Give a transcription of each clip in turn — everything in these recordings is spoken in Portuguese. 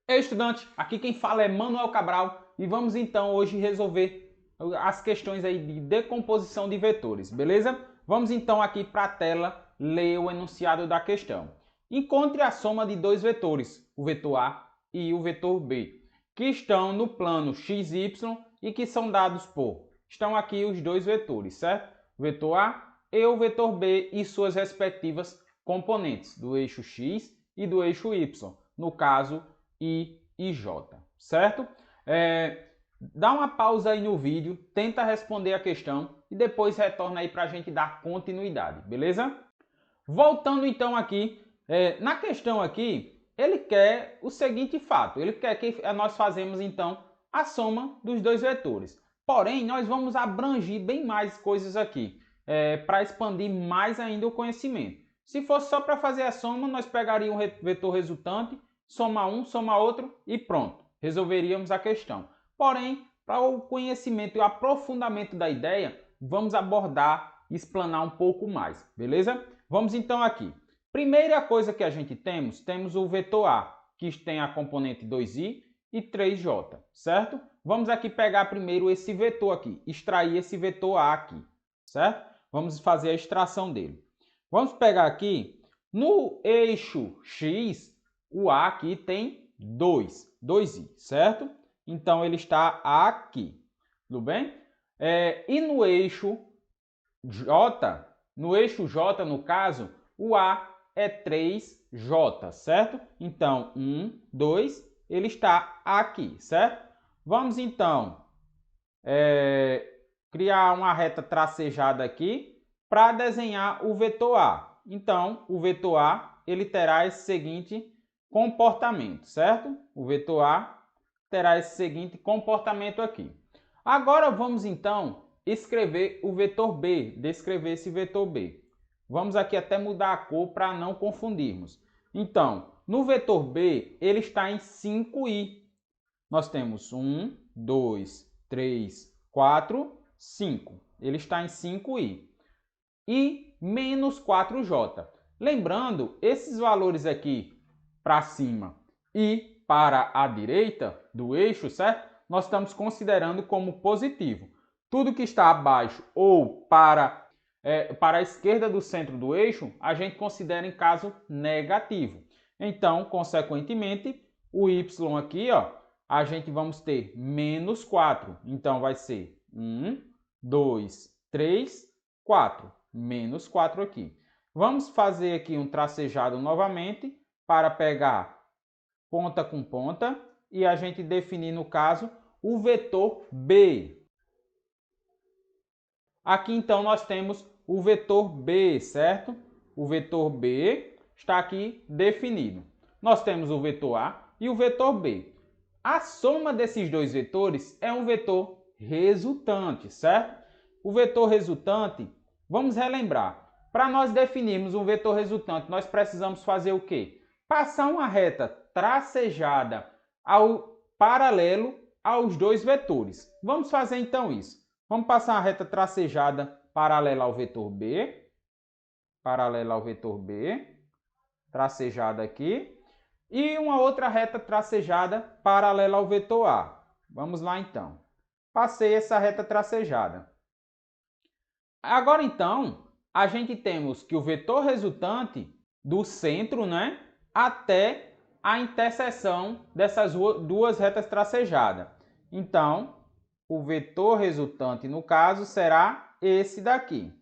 Ei, estudante, aqui quem fala é Manuel Cabral e vamos então hoje resolver as questões aí de decomposição de vetores, beleza? Vamos então aqui para a tela ler o enunciado da questão. Encontre a soma de dois vetores, o vetor A e o vetor B, que estão no plano XY e que são dados por... Estão aqui os dois vetores, certo? O vetor A e o vetor B e suas respectivas componentes do eixo X e do eixo Y, no caso I e J, certo? Dá uma pausa aí no vídeo, tenta responder a questão e depois retorna aí para a gente dar continuidade, beleza? Voltando então aqui, na questão aqui, ele quer o seguinte fato, ele quer que nós fazemos então a soma dos dois vetores. Porém, nós vamos abranger bem mais coisas aqui, para expandir mais ainda o conhecimento. Se fosse só para fazer a soma, nós pegaríamos o vetor resultante, soma um, soma outro e pronto, resolveríamos a questão. Porém, para o conhecimento e o aprofundamento da ideia, vamos abordar e explanar um pouco mais, beleza? Vamos então aqui. Primeira coisa que a gente temos o vetor A, que tem a componente 2i e 3j, certo? Vamos aqui pegar primeiro esse vetor aqui, extrair esse vetor A aqui, certo? Vamos fazer a extração dele. Vamos pegar aqui, no eixo X, o A aqui tem 2i, certo? Então, ele está aqui, tudo bem? E no eixo J, no caso, o A é 3J, certo? Então, 1, 2, ele está aqui, certo? Vamos, então, criar uma reta tracejada aqui para desenhar o vetor A. Então, o vetor A, ele terá esse seguinte comportamento, certo? O vetor A terá esse seguinte comportamento aqui. Agora, vamos, então, escrever o vetor B, descrever esse vetor B. Vamos aqui até mudar a cor para não confundirmos. Então, no vetor B, ele está em 5i. Nós temos 1, 2, 3, 4, 5. Ele está em 5i. E menos 4j. Lembrando, esses valores aqui para cima e para a direita do eixo, certo? Nós estamos considerando como positivo. Tudo que está abaixo ou para a esquerda do centro do eixo, a gente considera em caso negativo. Então, consequentemente, o y aqui, ó, a gente vamos ter menos 4. Então, vai ser 1, 2, 3, 4. Menos 4 aqui. Vamos fazer aqui um tracejado novamente para pegar ponta com ponta e a gente definir, no caso, o vetor B. Aqui, então, nós temos o vetor B, certo? O vetor B está aqui definido. Nós temos o vetor A e o vetor B. A soma desses dois vetores é um vetor resultante, certo? O vetor resultante, vamos relembrar. Para nós definirmos um vetor resultante, nós precisamos fazer o quê? Passar uma reta tracejada ao paralelo aos dois vetores. Vamos fazer então isso. Vamos passar uma reta tracejada paralela ao vetor B, tracejada aqui, e uma outra reta tracejada paralela ao vetor A. Vamos lá então. Passei essa reta tracejada. Agora então, a gente temos que o vetor resultante do centro, né, até a interseção dessas duas retas tracejadas. Então, o vetor resultante, no caso, será esse daqui.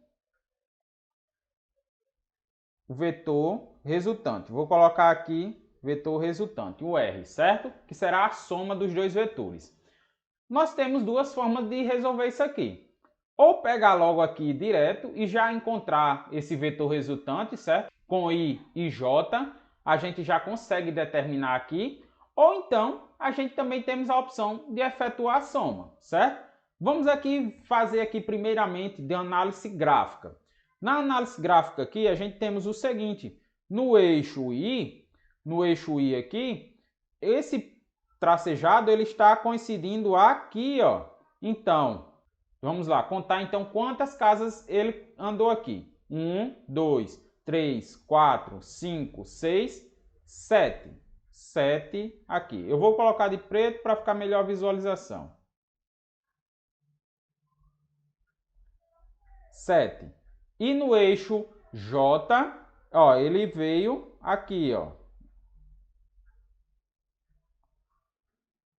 O vetor resultante. Vou colocar aqui vetor resultante, o R, certo? Que será a soma dos dois vetores. Nós temos duas formas de resolver isso aqui. Ou pegar logo aqui direto e já encontrar esse vetor resultante, certo? Com I e J, a gente já consegue determinar aqui. Ou então, a gente também temos a opção de efetuar a soma, certo? Vamos aqui fazer aqui primeiramente de análise gráfica. Na análise gráfica aqui, a gente temos o seguinte. No eixo I aqui, esse tracejado ele está coincidindo aqui, ó. Então, vamos lá, contar então quantas casas ele andou aqui. 1, 2, 3, 4, 5, 6, 7. 7 aqui. Eu vou colocar de preto para ficar melhor a visualização. 7. E no eixo J, ó, ele veio aqui, ó.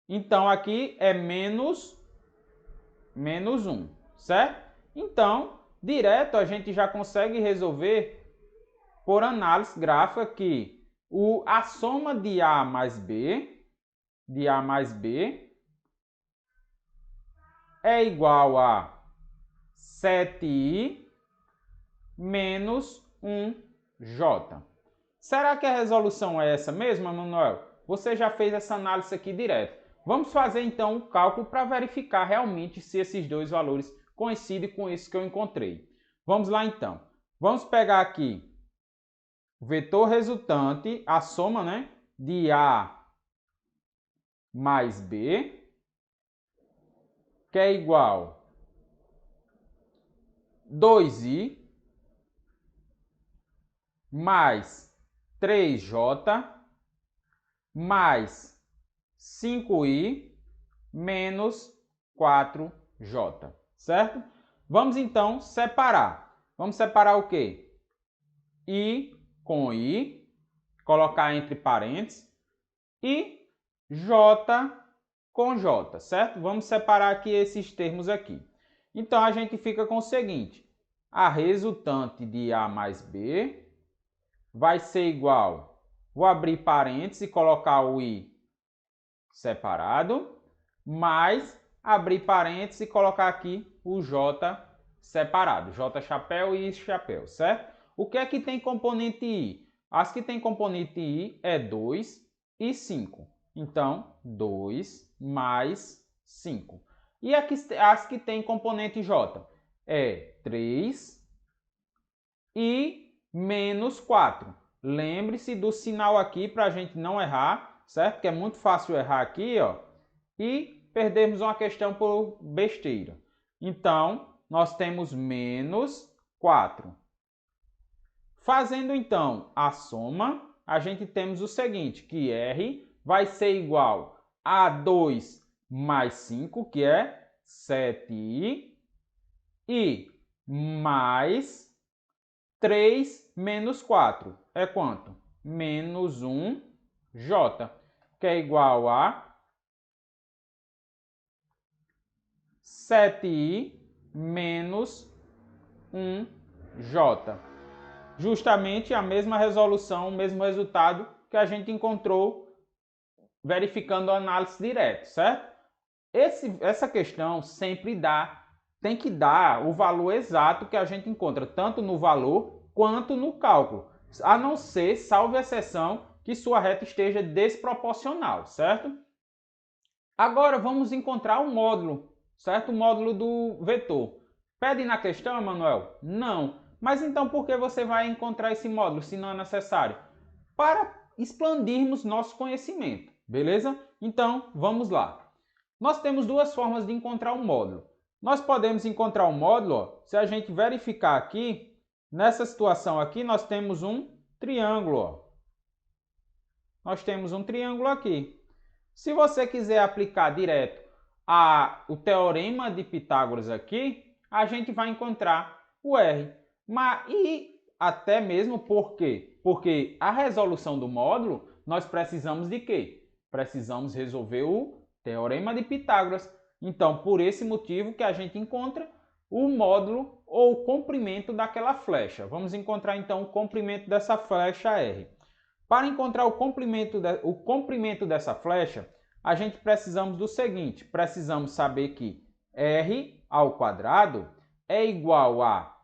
Então, aqui é menos 1, certo? Então, direto a gente já consegue resolver por análise gráfica que a soma de A mais B, é igual a 7i menos 1j. Será que a resolução é essa mesmo, Manuel? Você já fez essa análise aqui direto. Vamos fazer então um cálculo para verificar realmente se esses dois valores coincidem com isso que eu encontrei. Vamos lá então. Vamos pegar aqui o vetor resultante, a soma, né, de A mais B, que é igual a 2i mais 3j mais 5i menos 4j, certo? Vamos então separar. Vamos separar o quê? I com i, colocar entre parênteses, e j com j, certo? Vamos separar aqui esses termos aqui. Então, a gente fica com o seguinte: a resultante de A mais B vai ser igual, vou abrir parênteses e colocar o i separado, mais abrir parênteses e colocar aqui o j separado, j chapéu e i chapéu, certo? O que é que tem componente i? As que tem componente i é 2 e 5. Então, 2 mais 5. E as que tem componente j é 3 e menos 4. Lembre-se do sinal aqui para a gente não errar, certo? Que é muito fácil errar aqui, ó, e perdermos uma questão por besteira. Então, nós temos menos 4. Fazendo então a soma, a gente temos o seguinte, que R vai ser igual a 2 mais 5, que é 7i, e mais 3 menos 4 é quanto? Menos 1j, que é igual a 7i menos 1j. Justamente a mesma resolução, o mesmo resultado que a gente encontrou verificando a análise direta, certo? Essa questão sempre tem que dar o valor exato que a gente encontra, tanto no valor quanto no cálculo, a não ser, salvo exceção, que sua reta esteja desproporcional, certo? Agora vamos encontrar o módulo, certo? O módulo do vetor. Pede na questão, Emanuel? Não. Mas então por que você vai encontrar esse módulo se não é necessário? Para expandirmos nosso conhecimento, beleza? Então, vamos lá. Nós temos duas formas de encontrar o módulo. Nós podemos encontrar o módulo, ó, se a gente verificar aqui, nessa situação aqui, nós temos um triângulo. Ó. Nós temos um triângulo aqui. Se você quiser aplicar direto o teorema de Pitágoras aqui, a gente vai encontrar o R. E até mesmo por quê? Porque a resolução do módulo, nós precisamos de quê? Precisamos resolver o teorema de Pitágoras. Então, por esse motivo que a gente encontra o módulo ou o comprimento daquela flecha. Vamos encontrar então o comprimento dessa flecha R. Para encontrar o comprimento dessa flecha, a gente precisamos do seguinte, precisamos saber que R ao quadrado é igual a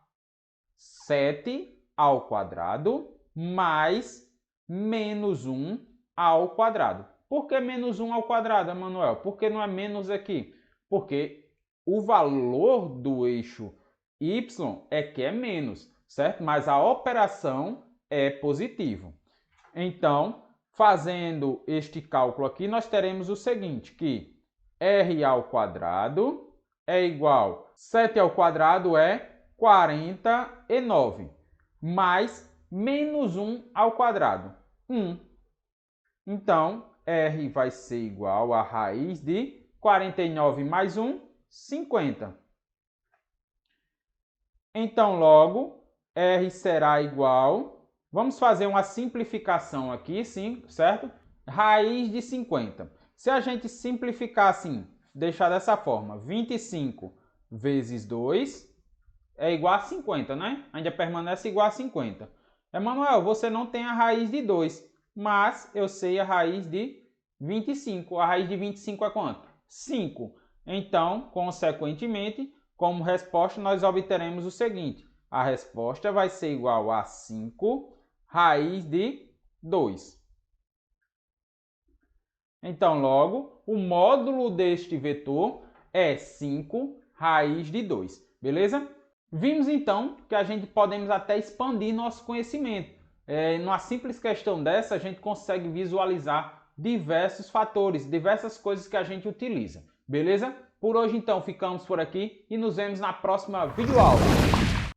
7 ao quadrado mais menos 1 ao quadrado. Por que menos 1 ao quadrado, Emanuel? Por que não é menos aqui? Porque o valor do eixo y é que é menos, certo? Mas a operação é positivo. Então, fazendo este cálculo aqui, nós teremos o seguinte, que r ao quadrado é igual a 7 ao quadrado é 49, mais menos 1 ao quadrado, 1. Então, R vai ser igual a raiz de 49 mais 1, 50. Então, logo, R será igual... Vamos fazer uma simplificação aqui, sim, certo? Raiz de 50. Se a gente simplificar assim, deixar dessa forma, 25 vezes 2 é igual a 50, né? Ainda permanece igual a 50. Emanuel, você não tem a raiz de 2, mas eu sei a raiz de 25. A raiz de 25 é quanto? 5. Então, consequentemente, como resposta, nós obteremos o seguinte. A resposta vai ser igual a 5 raiz de 2. Então, logo, o módulo deste vetor é 5 raiz de 2, beleza? Vimos então que a gente podemos até expandir nosso conhecimento. Numa simples questão dessa, a gente consegue visualizar diversos fatores, diversas coisas que a gente utiliza, beleza? Por hoje então ficamos por aqui e nos vemos na próxima videoaula.